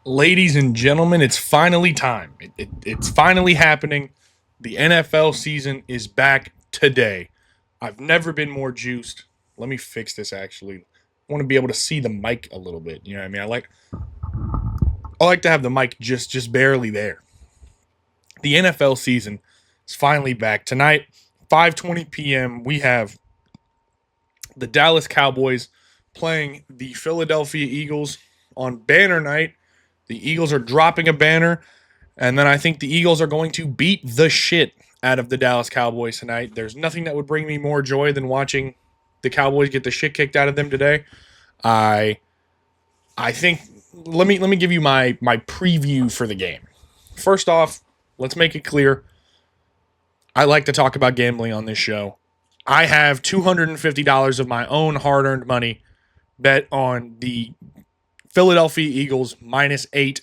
Ladies and gentlemen, it's finally time. It's finally happening. The NFL season is back today. I've never been more juiced. Let me fix this actually. I want to be able to see the mic a little bit. You know what I mean? I like to have the mic just barely there. The NFL season is finally back. Tonight, 5:20 p.m., we have the Dallas Cowboys playing the Philadelphia Eagles on banner night. The Eagles are dropping a banner. And then I think the Eagles are going to beat the shit out of the Dallas Cowboys tonight. There's nothing that would bring me more joy than watching the Cowboys get the shit kicked out of them today. I I think let me give you my preview for the game. First off, let's make it clear. I like to talk about gambling on this show. I have $250 of my own hard-earned money bet on the Philadelphia Eagles -8.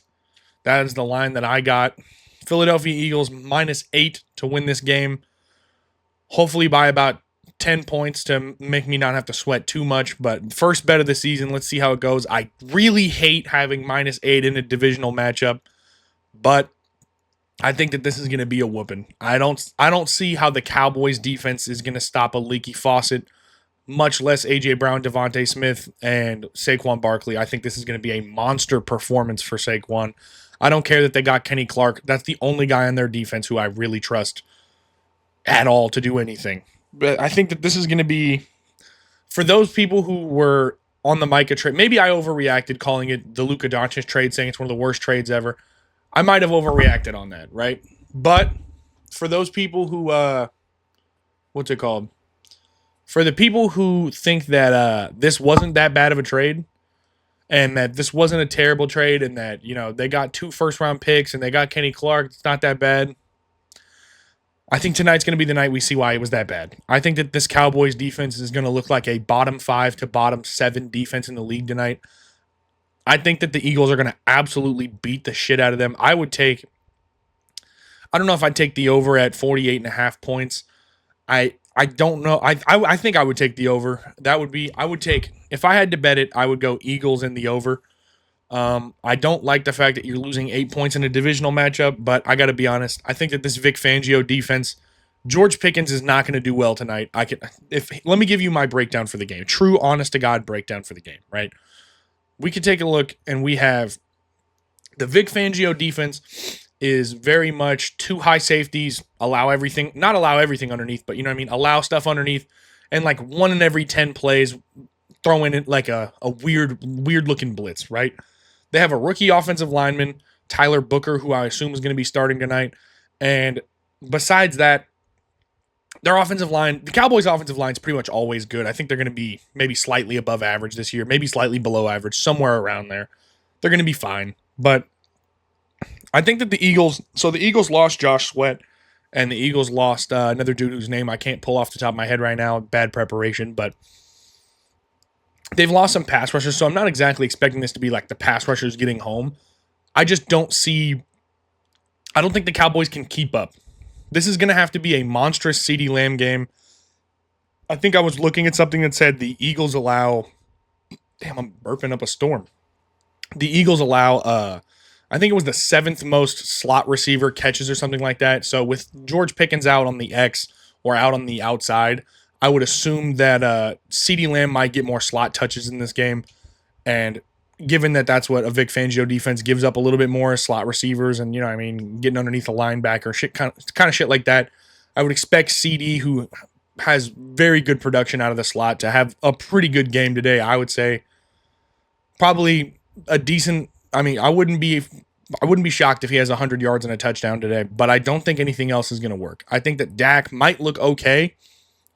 That is the line that I got. Philadelphia Eagles -8 to win this game. Hopefully by about 10 points to make me not have to sweat too much. But first bet of the season, let's see how it goes. I really hate having -8 in a divisional matchup, but I think that this is going to be a whooping. I don't see how the Cowboys defense is going to stop a leaky faucet, much less A.J. Brown, Devontae Smith, and Saquon Barkley. I think this is going to be a monster performance for Saquon. I don't care that they got Kenny Clark. That's the only guy on their defense who I really trust at all to do anything. But I think that this is going to be, for those people who were on the Micah trade, maybe I overreacted calling it the Luka Doncic trade, saying it's one of the worst trades ever. I might have overreacted on that, right? But for those people who, what's it called? For the people who think that this wasn't that bad of a trade, and that this wasn't a terrible trade, and that, they got 2 first-round picks and they got Kenny Clark, it's not that bad. I think tonight's going to be the night we see why it was that bad. I think that this Cowboys defense is going to look like a bottom 5 to bottom 7 defense in the league tonight. I think that the Eagles are going to absolutely beat the shit out of them. I don't know if I'd take the over at 48.5 points. I don't know. I think I would take the over. If I had to bet it, I would go Eagles in the over. I don't like the fact that you're losing 8 points in a divisional matchup, but I got to be honest. I think that this Vic Fangio defense, George Pickens is not going to do well tonight. Let me give you my breakdown for the game. True, honest to God breakdown for the game, right? We could take a look, and we have the Vic Fangio defense is very much 2 high safeties, not allow everything underneath, but you know what I mean? Allow stuff underneath, and like 1 in every 10 plays, throw in it like a weird looking blitz, right? They have a rookie offensive lineman, Tyler Booker, who I assume is going to be starting tonight. And besides that, the Cowboys' offensive line is pretty much always good. I think they're going to be maybe slightly above average this year, maybe slightly below average, somewhere around there. They're going to be fine. But I think that the Eagles lost Josh Sweat, and the Eagles lost another dude whose name I can't pull off the top of my head right now. Bad preparation, but they've lost some pass rushers, so I'm not exactly expecting this to be like the pass rushers getting home. I don't think the Cowboys can keep up. This is going to have to be a monstrous CeeDee Lamb game. I think I was looking at something that said the Eagles allow... Damn, I'm burping up a storm. The Eagles allow, I think it was the 7th most slot receiver catches or something like that. So with George Pickens out on the X or out on the outside, I would assume that CeeDee Lamb might get more slot touches in this game. And given that that's what a Vic Fangio defense gives up a little bit more, slot receivers and, getting underneath a linebacker, kind of shit like that, I would expect CD, who has very good production out of the slot, to have a pretty good game today. I would say probably a decent, I wouldn't be shocked if he has 100 yards and a touchdown today, but I don't think anything else is going to work. I think that Dak might look okay.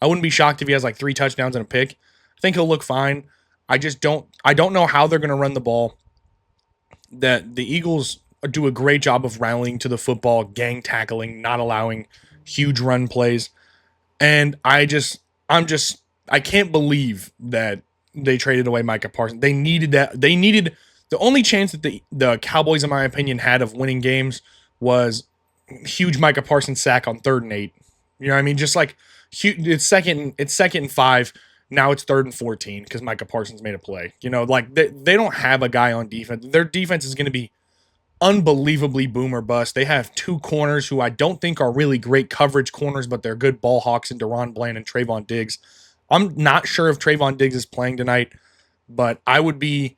I wouldn't be shocked if he has like 3 touchdowns and a pick. I think he'll look fine. I don't know how they're going to run the ball. That the Eagles do a great job of rallying to the football, gang tackling, not allowing huge run plays. And I can't believe that they traded away Micah Parsons. They needed that. The only chance that the Cowboys, in my opinion, had of winning games was huge Micah Parsons sack on 3rd and 8. You know what I mean? Just like it's second and 5. Now it's 3rd and 14 because Micah Parsons made a play. Like they don't have a guy on defense. Their defense is going to be unbelievably boomer bust. They have two corners who I don't think are really great coverage corners, but they're good ball hawks in Deron Bland and Trayvon Diggs. I'm not sure if Trayvon Diggs is playing tonight, but I would be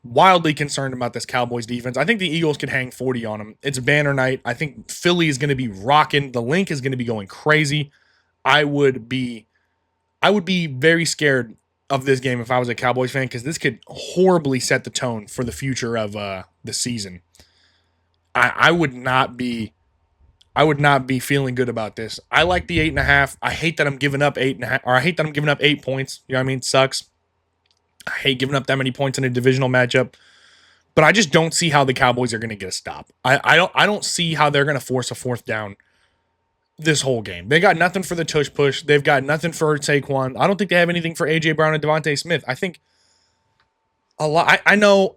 wildly concerned about this Cowboys defense. I think the Eagles could hang 40 on them. It's banner night. I think Philly is going to be rocking. The link is going to be going crazy. I would be very scared of this game if I was a Cowboys fan, because this could horribly set the tone for the future of the season. I would not be feeling good about this. I like the 8.5. I hate that I'm giving up 8.5, or I hate that I'm giving up 8 points. You know what I mean? It sucks. I hate giving up that many points in a divisional matchup. But I just don't see how the Cowboys are going to get a stop. I don't see how they're going to force a fourth down this whole game. They got nothing for the tush push. They've got nothing for Saquon. I don't think they have anything for A.J. Brown and Devontae Smith. I think a lot. I know.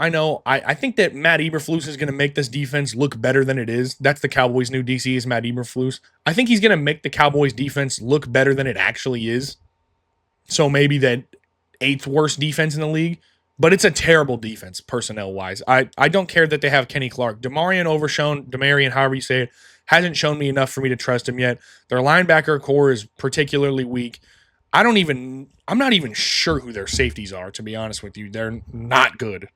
I think that Matt Eberflus is going to make this defense look better than it is. That's the Cowboys' new DC is Matt Eberflus. I think he's going to make the Cowboys' defense look better than it actually is. So maybe that 8th worst defense in the league, but it's a terrible defense personnel-wise. I don't care that they have Kenny Clark. Demarion, however you say it, hasn't shown me enough for me to trust him yet. Their linebacker core is particularly weak. I'm not even sure who their safeties are, to be honest with you. They're not good.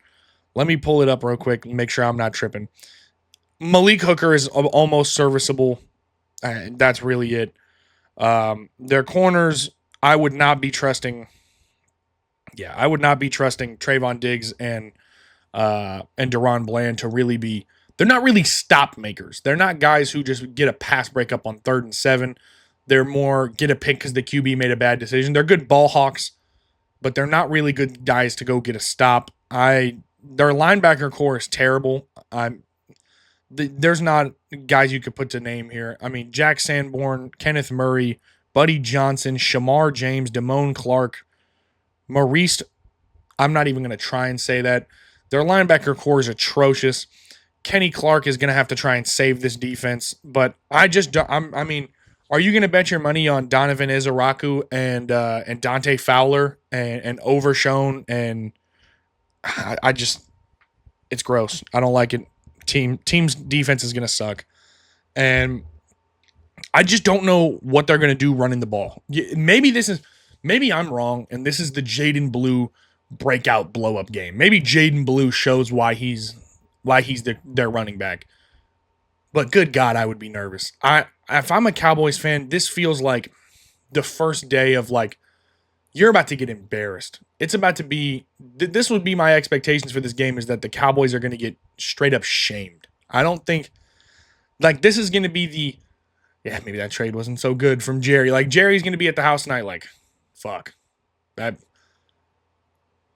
Let me pull it up real quick and make sure I'm not tripping. Malik Hooker is almost serviceable. That's really it. Their corners, I would not be trusting. Yeah, I would not be trusting Trayvon Diggs and Deron Bland to really be. They're not really stop makers. They're not guys who just get a pass breakup on 3rd and 7. They're more get a pick because the QB made a bad decision. They're good ball hawks, but they're not really good guys to go get a stop. Their linebacker core is terrible. There's not guys you could put to name here. I mean, Jack Sanborn, Kenneth Murray, Buddy Johnson, Shamar James, Damone Clark, Maurice. I'm not even going to try and say that. Their linebacker core is atrocious. Kenny Clark is going to have to try and save this defense, but I mean, are you going to bet your money on Donovan Izaraku and Dante Fowler and Overshown? And it's gross. I don't like it. Team's defense is going to suck, and I just don't know what they're going to do running the ball. Maybe I'm wrong, and this is the Jaden Blue breakout blow up game. Maybe Jaden Blue shows why he's their running back. But good God, I would be nervous. If I'm a Cowboys fan, this feels like the first day of like, you're about to get embarrassed. It's about to be, this would be my expectations for this game, is that the Cowboys are going to get straight up shamed. I don't think, like, this is going to be maybe that trade wasn't so good from Jerry. Like, Jerry's going to be at the house tonight like, fuck. That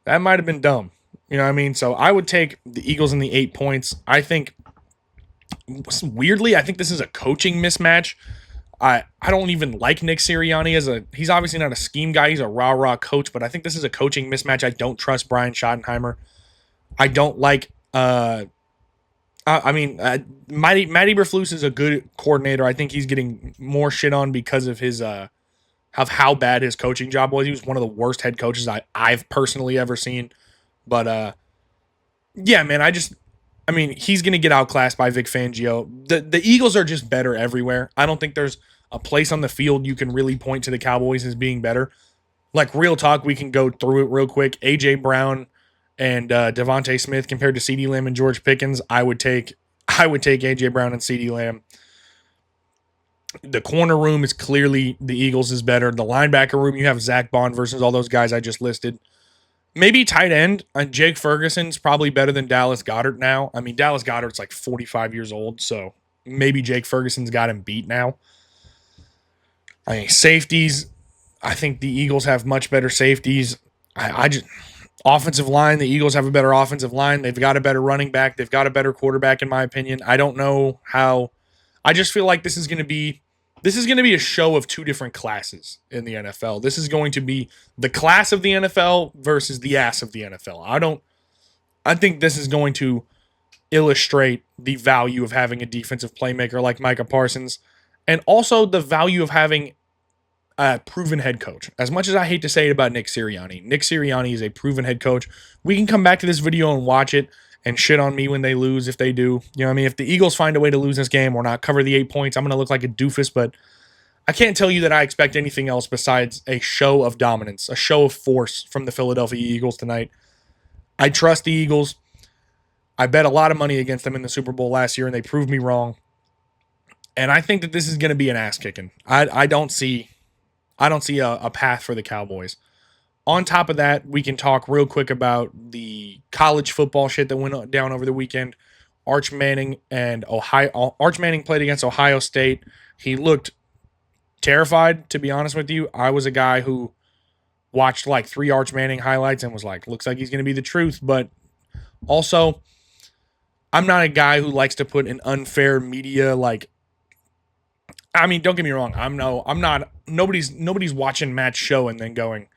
might have been dumb. You know what I mean? So I would take the Eagles in the 8 points. I think, weirdly, I think this is a coaching mismatch. I don't even like Nick Sirianni he's obviously not a scheme guy. He's a rah-rah coach, but I think this is a coaching mismatch. I don't trust Brian Schottenheimer. I don't like, Matt Eberflus is a good coordinator. I think he's getting more shit on because of his, of how bad his coaching job was. He was one of the worst head coaches I've personally ever seen. But, yeah, man, he's going to get outclassed by Vic Fangio. The Eagles are just better everywhere. I don't think there's a place on the field you can really point to the Cowboys as being better. Like, real talk, we can go through it real quick. A.J. Brown and Devontae Smith compared to CeeDee Lamb and George Pickens, I would take A.J. Brown and CeeDee Lamb. The corner room is clearly the Eagles is better. The linebacker room, you have Zach Bond versus all those guys I just listed. Maybe tight end. Jake Ferguson's probably better than Dallas Goedert now. I mean, Dallas Goedert's like 45 years old, so maybe Jake Ferguson's got him beat now. I mean, safeties, I think the Eagles have much better safeties. Offensive line, the Eagles have a better offensive line. They've got a better running back. They've got a better quarterback, in my opinion. I don't know how. I just feel like this is going to be a show of two different classes in the NFL. This is going to be the class of the NFL versus the ass of the NFL. I think this is going to illustrate the value of having a defensive playmaker like Micah Parsons, and also the value of having a proven head coach. As much as I hate to say it about Nick Sirianni is a proven head coach. We can come back to this video and watch it and shit on me when they lose if they do. You know what I mean? If the Eagles find a way to lose this game or not cover the 8 points, I'm going to look like a doofus, but I can't tell you that I expect anything else besides a show of dominance, a show of force from the Philadelphia Eagles tonight. I trust the Eagles. I bet a lot of money against them in the Super Bowl last year, and they proved me wrong. And I think that this is going to be an ass kicking. I don't see a path for the Cowboys. On top of that, we can talk real quick about the college football shit that went down over the weekend. Arch Manning played against Ohio State. He looked terrified, to be honest with you. I was a guy who watched like 3 Arch Manning highlights and was like, looks like he's going to be the truth. But also, I'm not a guy who likes to put an unfair media don't get me wrong. Nobody's watching Matt's show and then going,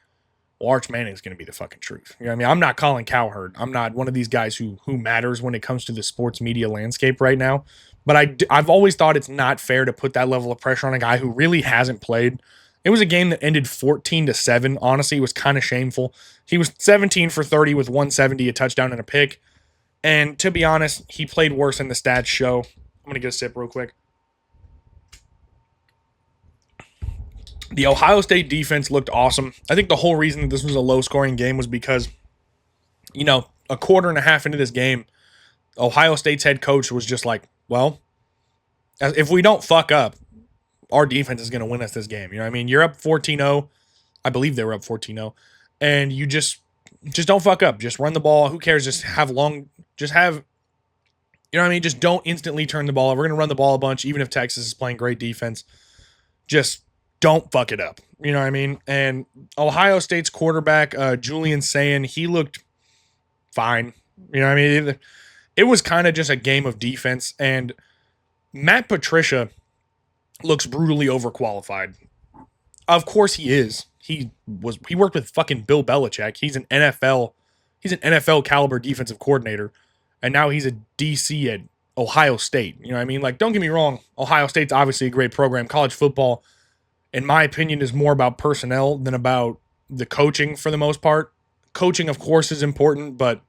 well, Arch Manning's going to be the fucking truth. You know what I mean? I'm not calling Cowherd. I'm not one of these guys who matters when it comes to the sports media landscape right now. But I've always thought it's not fair to put that level of pressure on a guy who really hasn't played. It was a game that ended 14-7. Honestly, it was kind of shameful. He was 17 for 30 with 170, a touchdown and a pick. And to be honest, he played worse than the stats show. I'm going to get a sip real quick. The Ohio State defense looked awesome. I think the whole reason that this was a low-scoring game was because, a quarter and a half into this game, Ohio State's head coach was just like, well, if we don't fuck up, our defense is going to win us this game. You know what I mean? You're up 14-0. I believe they were up 14-0. And you just don't fuck up. Just run the ball. Who cares? Just don't instantly turn the ball over. We're going to run the ball a bunch, even if Texas is playing great defense. Just don't fuck it up. You know what I mean? And Ohio State's quarterback, Julian Sayin, he looked fine. You know what I mean? It was kind of just a game of defense. And Matt Patricia looks brutally overqualified. Of course he is. He worked with fucking Bill Belichick. He's an NFL caliber defensive coordinator. And now he's a DC at Ohio State. You know what I mean? Like, don't get me wrong. Ohio State's obviously a great program. College football, in my opinion, is more about personnel than about the coaching for the most part. Coaching, of course, is important, but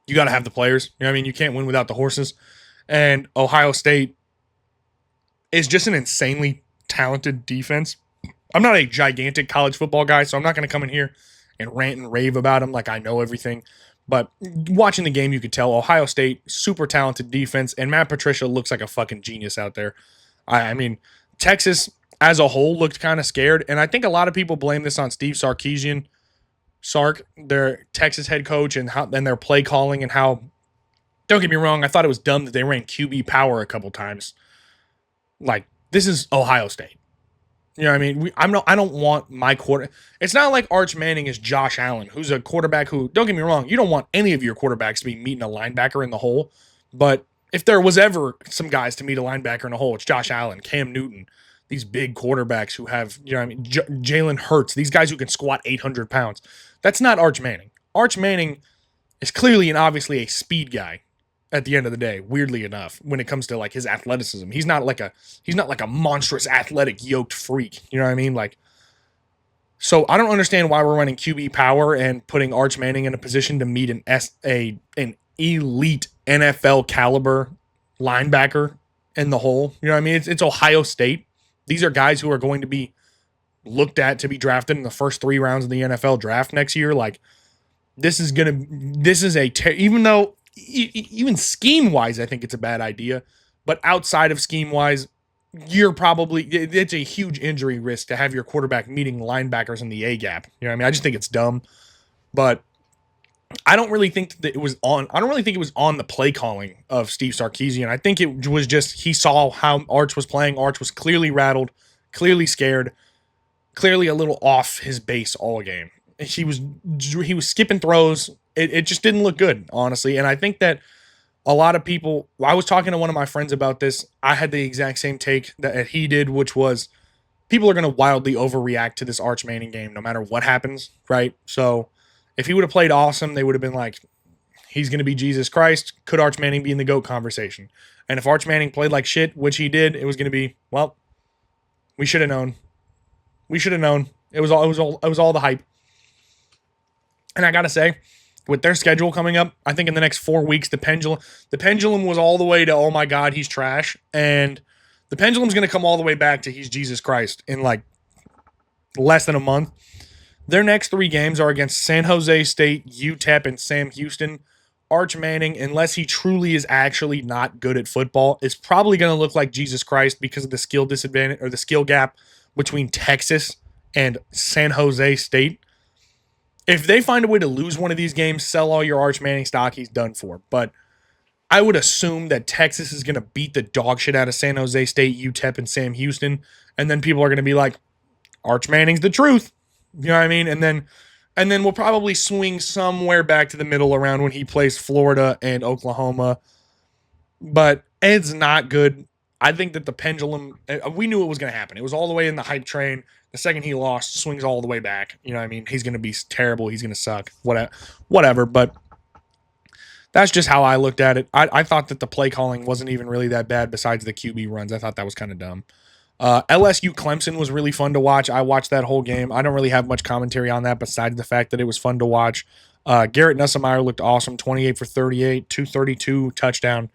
you got to have the players. You know what I mean? You can't win without the horses. And Ohio State is just an insanely talented defense. I'm not a gigantic college football guy, so I'm not going to come in here and rant and rave about them like I know everything. But watching the game, you could tell Ohio State, super talented defense, and Matt Patricia looks like a fucking genius out there. I mean, Texas as a whole looked kind of scared, and I think a lot of people blame this on Steve Sarkisian, their Texas head coach, and their play calling and how. Don't get me wrong, I thought it was dumb that they ran QB power a couple times. Like, this is Ohio State. You know what I mean? I don't want my quarter. It's not like Arch Manning is Josh Allen, who's a quarterback who, don't get me wrong, you don't want any of your quarterbacks to be meeting a linebacker in the hole. But if there was ever some guys to meet a linebacker in a hole, it's Josh Allen, Cam Newton, these big quarterbacks who have, you know what I mean, Jalen Hurts, these guys who can squat 800 pounds. That's not Arch Manning. Arch Manning is clearly and obviously a speed guy. At the end of the day, weirdly enough, when it comes to like his athleticism, he's not like a monstrous athletic yoked freak. You know what I mean? Like, so I don't understand why we're running QB power and putting Arch Manning in a position to meet an elite NFL caliber linebacker in the hole. You know what I mean? It's Ohio State. These are guys who are going to be looked at to be drafted in the first 3 rounds of the NFL draft next year. Like, even scheme-wise, I think it's a bad idea. But outside of scheme-wise, it's a huge injury risk to have your quarterback meeting linebackers in the A-gap. You know what I mean? I just think it's dumb. But I don't really think that it was on the play calling of Steve Sarkisian. I think it was just he saw how Arch was playing. Arch was clearly rattled, clearly scared, clearly a little off his base all game. He was skipping throws. It just didn't look good, honestly. And I think that a lot of people, I was talking to one of my friends about this. I had the exact same take that he did, which was people are going to wildly overreact to this Arch Manning game no matter what happens, right? So if he would have played awesome, they would have been like, he's going to be Jesus Christ. Could Arch Manning be in the GOAT conversation? And if Arch Manning played like shit, which he did, it was going to be, well, we should have known. We should have known. It was all the hype. And I got to say, with their schedule coming up, I think in the next 4 weeks, the pendulum was all the way to, oh my God, he's trash. And the pendulum's going to come all the way back to he's Jesus Christ in like less than a month. Their next 3 games are against San Jose State, UTEP, and Sam Houston. Arch Manning, unless he truly is actually not good at football, is probably going to look like Jesus Christ because of the skill disadvantage or the skill gap between Texas and San Jose State. If they find a way to lose one of these games, sell all your Arch Manning stock, he's done for. But I would assume that Texas is going to beat the dog shit out of San Jose State, UTEP, and Sam Houston. And then people are going to be like, Arch Manning's the truth. You know what I mean? And then we'll probably swing somewhere back to the middle around when he plays Florida and Oklahoma. But it's not good. I think that the pendulum, we knew it was going to happen. It was all the way in the hype train. The second he lost, swings all the way back. You know what I mean? He's going to be terrible. He's going to suck. Whatever. But that's just how I looked at it. I thought that the play calling wasn't even really that bad besides the QB runs. I thought that was kind of dumb. LSU Clemson was really fun to watch. I watched that whole game. I don't really have much commentary on that besides the fact that it was fun to watch. Garrett Nussmeier looked awesome, 28 for 38, 232 touchdown.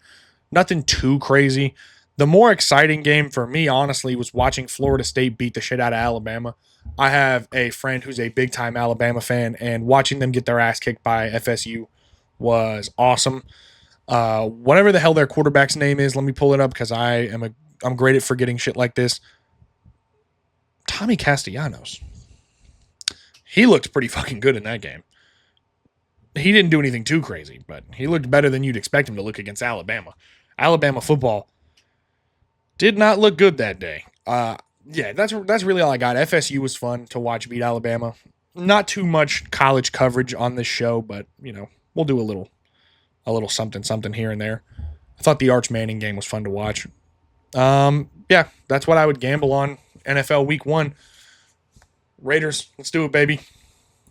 Nothing too crazy. The more exciting game for me, honestly, was watching Florida State beat the shit out of Alabama. I have a friend who's a big-time Alabama fan, and watching them get their ass kicked by FSU was awesome. Whatever the hell their quarterback's name is, let me pull it up because I'm great at forgetting shit like this. Tommy Castellanos. He looked pretty fucking good in that game. He didn't do anything too crazy, but he looked better than you'd expect him to look against Alabama. Alabama football did not look good that day. Yeah, that's really all I got. FSU was fun to watch beat Alabama. Not too much college coverage on this show, but we'll do a little something here and there. I thought the Arch Manning game was fun to watch. Yeah, that's what I would gamble on NFL Week 1. Raiders, let's do it, baby.